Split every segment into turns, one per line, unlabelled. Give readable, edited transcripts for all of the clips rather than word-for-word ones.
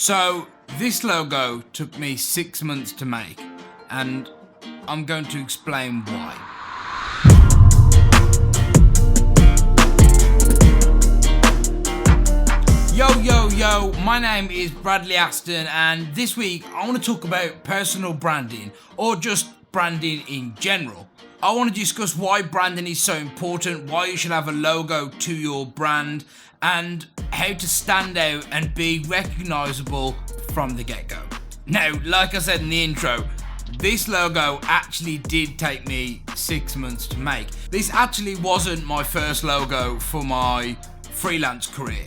So this logo took me 6 months to make, and I'm going to explain why. Yo, my name is Bradley Aston, and this week I want to talk about personal branding, or just branding in general. I want to discuss why branding is so important, why you should have a logo to your brand, and how to stand out and be recognisable from the get-go. Now, like I said in the intro, this logo actually did take me 6 months to make. This actually wasn't my first logo for my freelance career.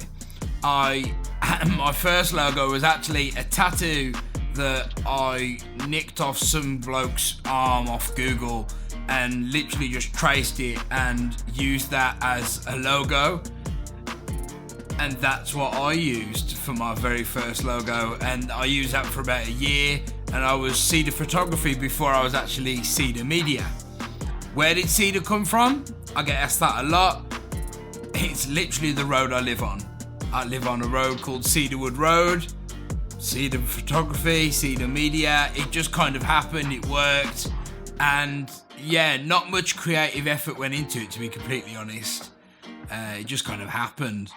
My first logo was actually a tattoo that I nicked off some bloke's arm off Google and literally just traced it and used that as a logo. And that's what I used for my very first logo, and I used that for about a year, and I was Cedar Photography before I was actually Cedar Media. Where did Cedar come from? I get asked that a lot. It's literally the road I live on. I live on a road called Cedarwood Road. Cedar Photography, Cedar Media, it just kind of happened, it worked, and yeah, not much creative effort went into it, to be completely honest. It just kind of happened.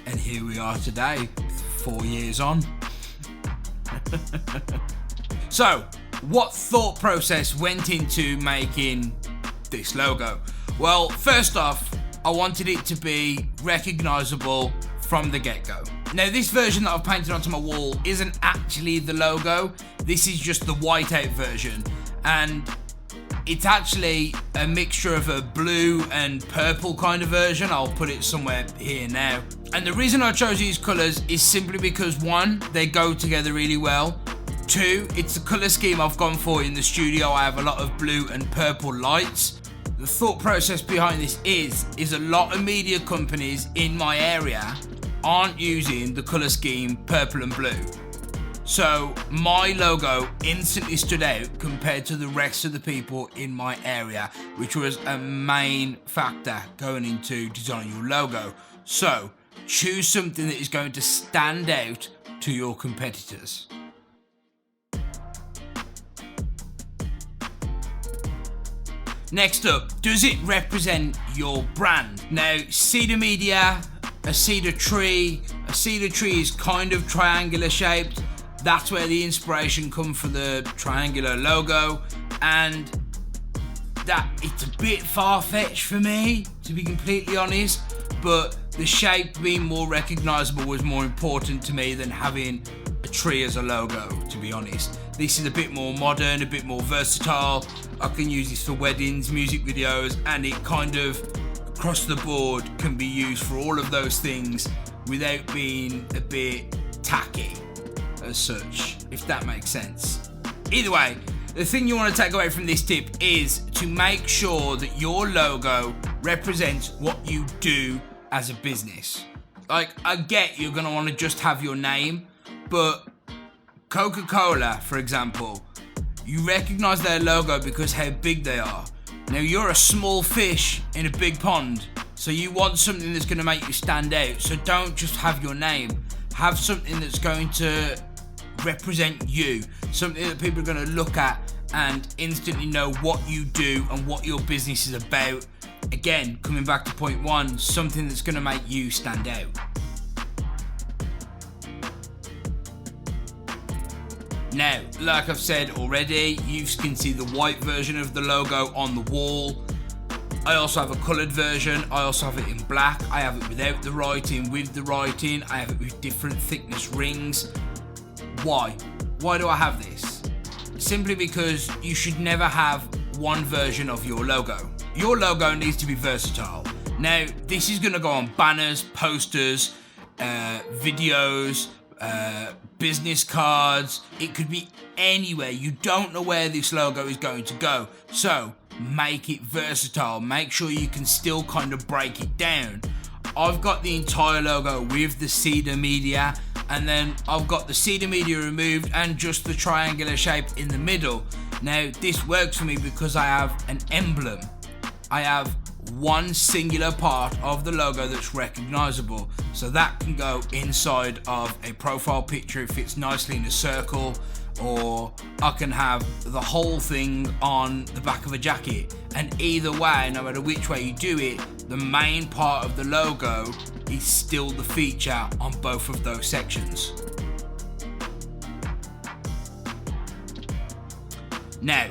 And here we are today, 4 years on. So, what thought process went into making this logo? Well, first off, I wanted it to be recognisable from the get-go. Now, this version that I've painted onto my wall isn't actually the logo. This is just the whiteout version, and it's actually a mixture of a blue and purple kind of version. I'll put it somewhere here now. And the reason I chose these colours is simply because, one, they go together really well. Two, it's the colour scheme I've gone for in the studio. I have a lot of blue and purple lights. The thought process behind this is a lot of media companies in my area aren't using the colour scheme purple and blue. So my logo instantly stood out compared to the rest of the people in my area, which was a main factor going into designing your logo. So choose something that is going to stand out to your competitors. Next up, does it represent your brand? Now, Cedar Media, a cedar tree is kind of triangular shaped. That's where the inspiration comes for the triangular logo, and that it's a bit far-fetched for me, to be completely honest, but the shape being more recognisable was more important to me than having a tree as a logo, to be honest. This is a bit more modern, a bit more versatile. I can use this for weddings, music videos, and it kind of across the board can be used for all of those things without being a bit tacky as such, if that makes sense. Either way, the thing you want to take away from this tip is to make sure that your logo represents what you do as a business. Like, I get you're going to want to just have your name, but Coca-Cola, for example, you recognise their logo because how big they are. Now, you're a small fish in a big pond, so you want something that's going to make you stand out. So don't just have your name. Have something that's going to represent you, something that people are going to look at and instantly know what you do and what your business is about. Again, coming back to point one, something that's going to make you stand out. Now, like I've said already, you can see the white version of the logo on the wall. I also have a coloured version. I also have it in black. I have it without the writing, with the writing. I have it with different thickness rings. Why? Why do I have this? Simply because you should never have one version of your logo. Your logo needs to be versatile. Now, this is going to go on banners, posters, videos, business cards. It could be anywhere. You don't know where this logo is going to go. So make it versatile. Make sure you can still kind of break it down. I've got the entire logo with the Cedar Media, and then I've got the Cedar Media removed and just the triangular shape in the middle. Now, this works for me because I have an emblem. I have one singular part of the logo that's recognizable. So that can go inside of a profile picture, it fits nicely in a circle, or I can have the whole thing on the back of a jacket. And either way, no matter which way you do it, the main part of the logo is still the feature on both of those sections. Now,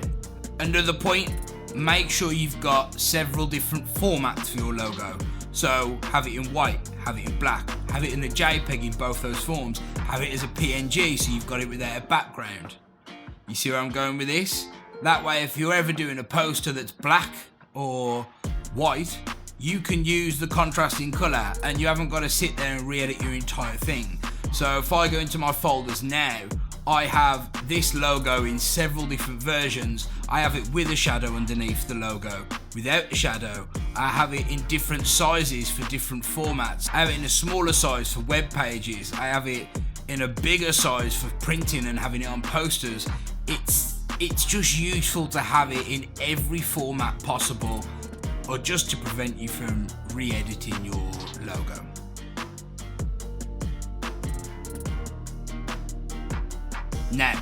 another point, make sure you've got several different formats for your logo. So have it in white, have it in black, have it in a JPEG in both those forms, have it as a PNG so you've got it without a background. You see where I'm going with this? That way, if you're ever doing a poster that's black or white, you can use the contrasting colour and you haven't got to sit there and re-edit your entire thing. So if I go into my folders now, I have this logo in several different versions. I have it with a shadow underneath the logo, without a shadow. I have it in different sizes for different formats. I have it in a smaller size for web pages. I have it in a bigger size for printing and having it on posters. It's just useful to have it in every format possible, or just to prevent you from re-editing your logo. Now,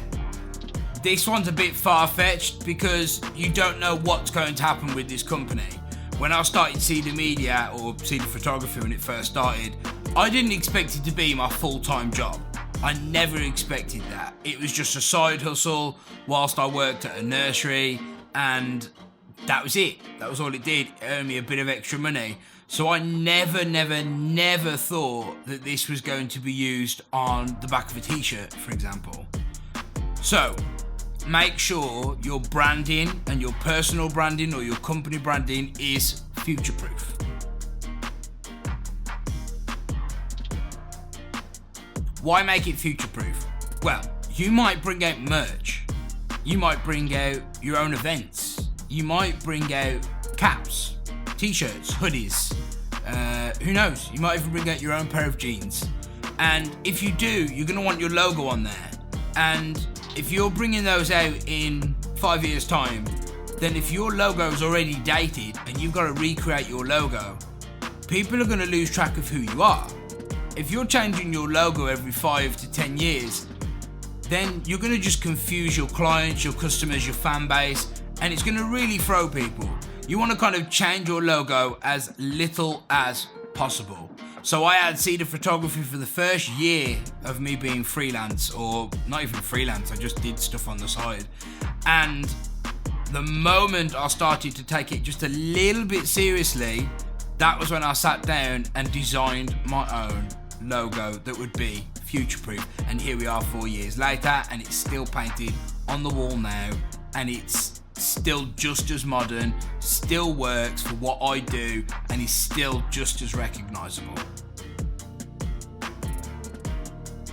this one's a bit far-fetched because you don't know what's going to happen with this company. When I started Cedar Media, or Cedar Photography when it first started, I didn't expect it to be my full-time job. I never expected that. It was just a side hustle whilst I worked at a nursery, and that was it. That was all it did. It earned me a bit of extra money. So I never thought that this was going to be used on the back of a t-shirt, for example. So, make sure your branding and your personal branding or your company branding is future-proof. Why make it future-proof? Well, you might bring out merch. You might bring out your own events. You might bring out caps, t-shirts, hoodies. Who knows? You might even bring out your own pair of jeans. And if you do, you're going to want your logo on there. And if you're bringing those out in 5 years' time, then if your logo is already dated and you've got to recreate your logo, people are going to lose track of who you are. If you're changing your logo every 5 to 10 years, then you're going to just confuse your clients, your customers, your fan base, and it's going to really throw people. You want to kind of change your logo as little as possible. So I had Cedar Photography for the first year of me being freelance, or not even freelance, I just did stuff on the side. And the moment I started to take it just a little bit seriously, that was when I sat down and designed my own logo that would be future-proof. And here we are 4 years later, and it's still painted on the wall now, and it's still just as modern, still works for what I do, and is still just as recognizable.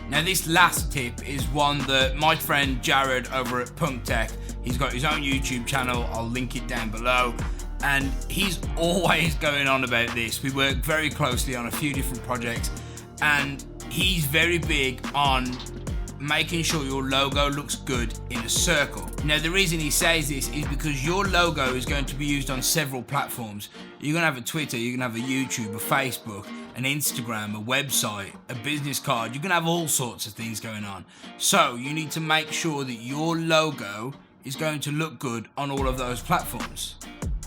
Now, this last tip is one that my friend Jared over at Punk Tech, he's got his own YouTube channel, I'll link it down below, and he's always going on about this. We work very closely on a few different projects, and he's very big on making sure your logo looks good in a circle. Now, the reason he says this is because your logo is going to be used on several platforms. You're going to have a Twitter, you're going to have a YouTube, a Facebook, an Instagram, a website, a business card. You're going to have all sorts of things going on. So you need to make sure that your logo is going to look good on all of those platforms.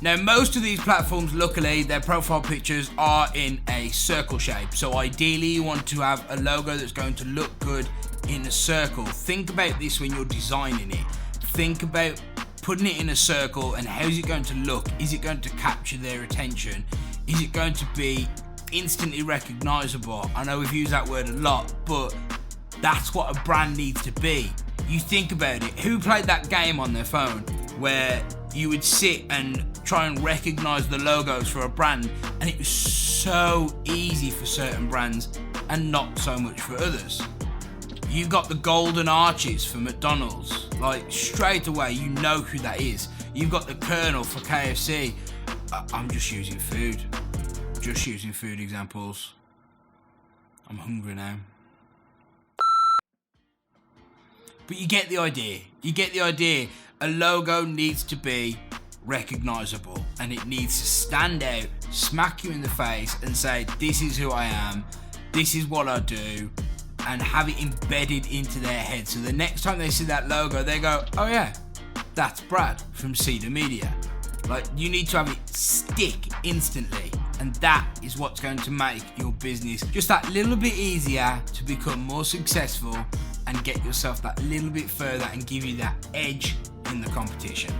Now, most of these platforms, luckily, their profile pictures are in a circle shape. So ideally, you want to have a logo that's going to look good in a circle. Think about this when you're designing it. Think about putting it in a circle and how's it going to look? Is it going to capture their attention? Is it going to be instantly recognizable? I know we've used that word a lot, but that's what a brand needs to be. You think about it. Who played that game on their phone where you would sit and try and recognize the logos for a brand, and it was so easy for certain brands and not so much for others? You've got the golden arches for McDonald's, like straight away you know who that is. You've got the Colonel for KFC. I'm just using food examples. I'm hungry now. But you get the idea. A logo needs to be recognizable. and it needs to stand out, smack you in the face and say, this is who I am, this is what I do, and have it embedded into their head. So the next time they see that logo, they go, oh yeah, that's Brad from Cedar Media. Like, you need to have it stick instantly, and that is what's going to make your business just that little bit easier to become more successful and get yourself that little bit further and give you that edge in the competition.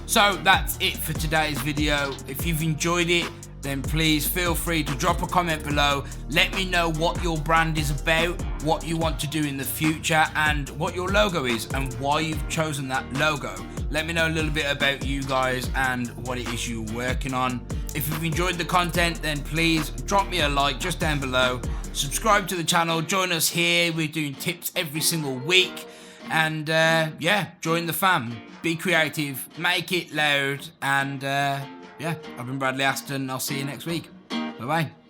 So that's it for today's video. If you've enjoyed it, then please feel free to drop a comment below. Let me know what your brand is about, what you want to do in the future, and what your logo is and why you've chosen that logo. Let me know a little bit about you guys and what it is you're working on. If you've enjoyed the content, then please drop me a like just down below. Subscribe to the channel, join us here. We're doing tips every single week. And yeah, join the fam. Be creative, make it loud, and yeah, I've been Bradley Aston. I'll see you next week. Bye bye.